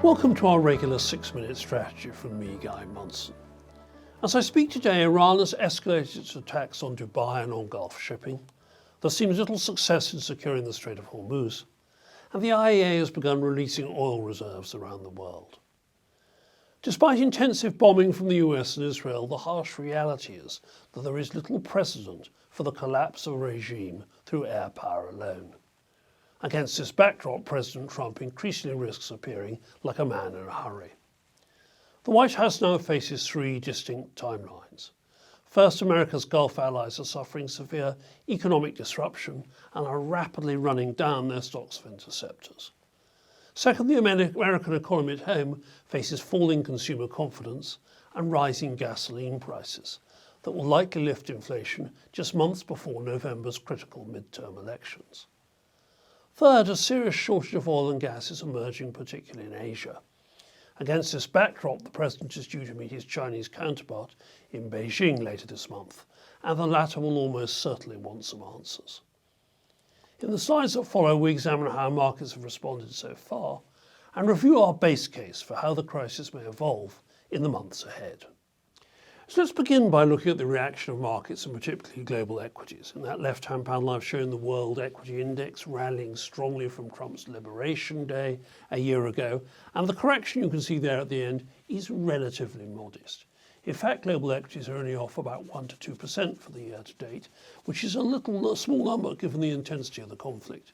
Welcome to our regular 6-minute strategy from me, Guy Monson. As I speak today, Iran has escalated its attacks on Dubai and on Gulf shipping. There seems little success in securing the Strait of Hormuz, and the IEA has begun releasing oil reserves around the world. Despite intensive bombing from the US and Israel, the harsh reality is that there is little precedent for the collapse of a regime through air power alone. Against this backdrop, President Trump increasingly risks appearing like a man in a hurry. The White House now faces 3 distinct timelines. First, America's Gulf allies are suffering severe economic disruption and are rapidly running down their stocks of interceptors. Second, the American economy at home faces falling consumer confidence and rising gasoline prices that will likely lift inflation just months before November's critical midterm elections. Third, a serious shortage of oil and gas is emerging, particularly in Asia. Against this backdrop, the President is due to meet his Chinese counterpart in Beijing later this month, and the latter will almost certainly want some answers. In the slides that follow, we examine how markets have responded so far and review our base case for how the crisis may evolve in the months ahead. So let's begin by looking at the reaction of markets, and particularly global equities. In that left-hand panel, I've shown the World Equity Index rallying strongly from Trump's Liberation Day a year ago, and the correction you can see there at the end is relatively modest. In fact, global equities are only off about 1 to 2% for the year to date, which is a small number given the intensity of the conflict.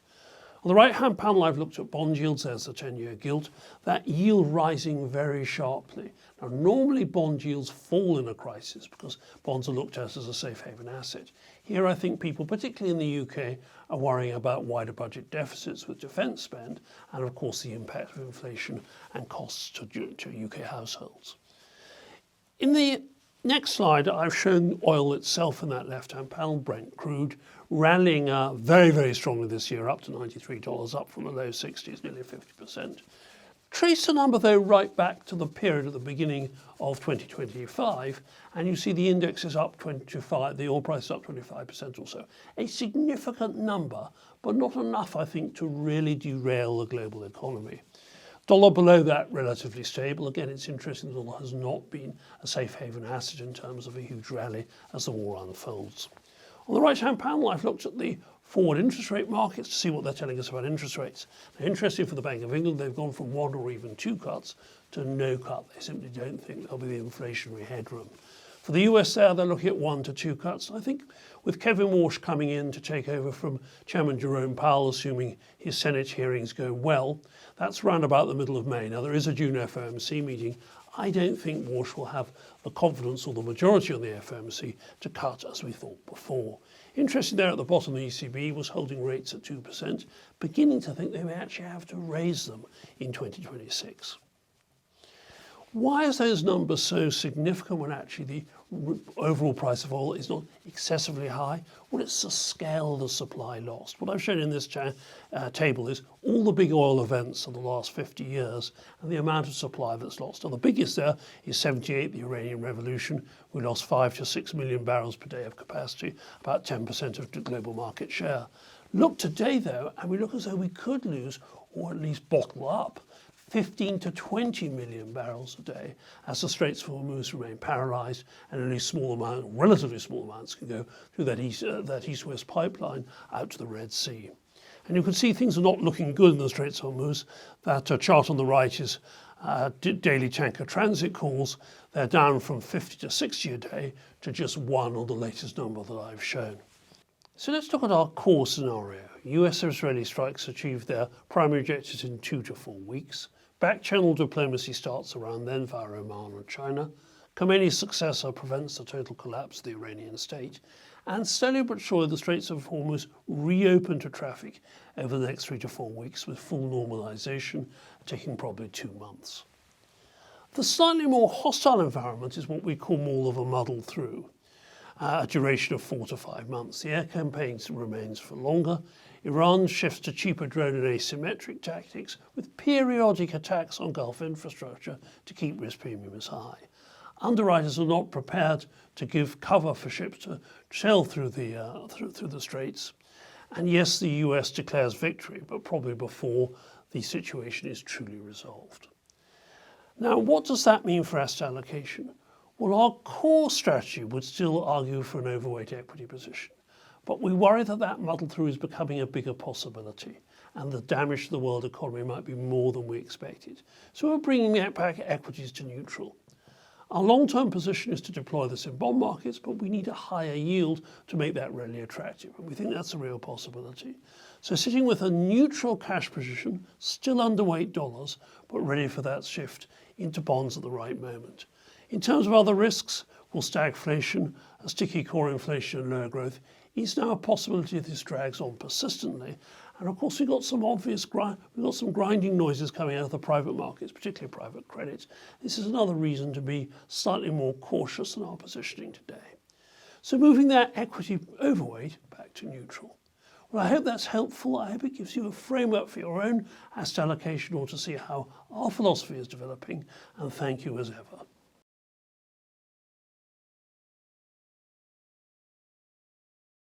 On the right-hand panel, I've looked at bond yields. There's the 10-year gilt, that yield rising very sharply. Now, normally bond yields fall in a crisis because bonds are looked at as a safe haven asset. Here, I think people, particularly in the UK, are worrying about wider budget deficits with defence spend and, of course, the impact of inflation and costs to UK households. In the next slide, I've shown oil itself in that left-hand panel, Brent crude, rallying very, very strongly this year, up to $93, up from the low 60s, nearly 50%. Trace the number, though, right back to the period at the beginning of 2025, and you see the index is up 25, the oil price is up 25% or so. A significant number, but not enough, I think, to really derail the global economy. Dollar below that, relatively stable. Again, it's interesting the dollar has not been a safe haven asset in terms of a huge rally as the war unfolds. On the right-hand panel, I've looked at the forward interest rate markets to see what they're telling us about interest rates. Now, interesting for the Bank of England, they've gone from 1 or even 2 cuts to no cut. They simply don't think there'll be the inflationary headroom. For the US they're looking at 1 to 2 cuts. I think with Kevin Walsh coming in to take over from Chairman Jerome Powell, assuming his Senate hearings go well, that's round about the middle of May. Now, there is a June FOMC meeting. I don't think Walsh will have the confidence or the majority on the FOMC to cut as we thought before. Interesting there at the bottom, the ECB was holding rates at 2%, beginning to think they may actually have to raise them in 2026. Why is those numbers so significant when actually the overall price of oil is not excessively high? Well, it's the scale of the supply lost. What I've shown in this table is all the big oil events of the last 50 years and the amount of supply that's lost. Now, the biggest there is 78, the Iranian Revolution. We lost 5 to 6 million barrels per day of capacity, about 10% of the global market share. Look today, though, and we look as though we could lose, or at least bottle up, 15 to 20 million barrels a day as the Straits of Hormuz remain paralysed and only relatively small amounts can go through that east-west pipeline out to the Red Sea. And you can see things are not looking good in the Straits of Hormuz. That chart on the right is daily tanker transit calls. They're down from 50 to 60 a day to just 1 on the latest number that I've shown. So let's look at our core scenario. US-Israeli strikes achieve their primary objectives in 2 to 4 weeks. Back-channel diplomacy starts around then via Oman and China. Khomeini's successor prevents the total collapse of the Iranian state. And slowly but surely the Straits of Hormuz reopen to traffic over the next 3 to 4 weeks, with full normalisation taking probably 2 months. The slightly more hostile environment is what we call more of a muddle through. A duration of 4 to 5 months. The air campaign remains for longer. Iran shifts to cheaper drone and asymmetric tactics with periodic attacks on Gulf infrastructure to keep risk premiums high. Underwriters are not prepared to give cover for ships to sail through the straits. And yes, the US declares victory, but probably before the situation is truly resolved. Now, what does that mean for asset allocation? Well, our core strategy would still argue for an overweight equity position, but we worry that that muddle through is becoming a bigger possibility and the damage to the world economy might be more than we expected. So we're bringing back equities to neutral. Our long-term position is to deploy this in bond markets, but we need a higher yield to make that really attractive. And we think that's a real possibility. So sitting with a neutral cash position, still underweight dollars, but ready for that shift into bonds at the right moment. In terms of other risks, well, stagflation, a sticky core inflation and lower growth is now a possibility if this drags on persistently. And of course, we've got some grinding noises coming out of the private markets, particularly private credit. This is another reason to be slightly more cautious in our positioning today. So moving that equity overweight back to neutral. Well, I hope that's helpful. I hope it gives you a framework for your own asset allocation or to see how our philosophy is developing. And thank you as ever.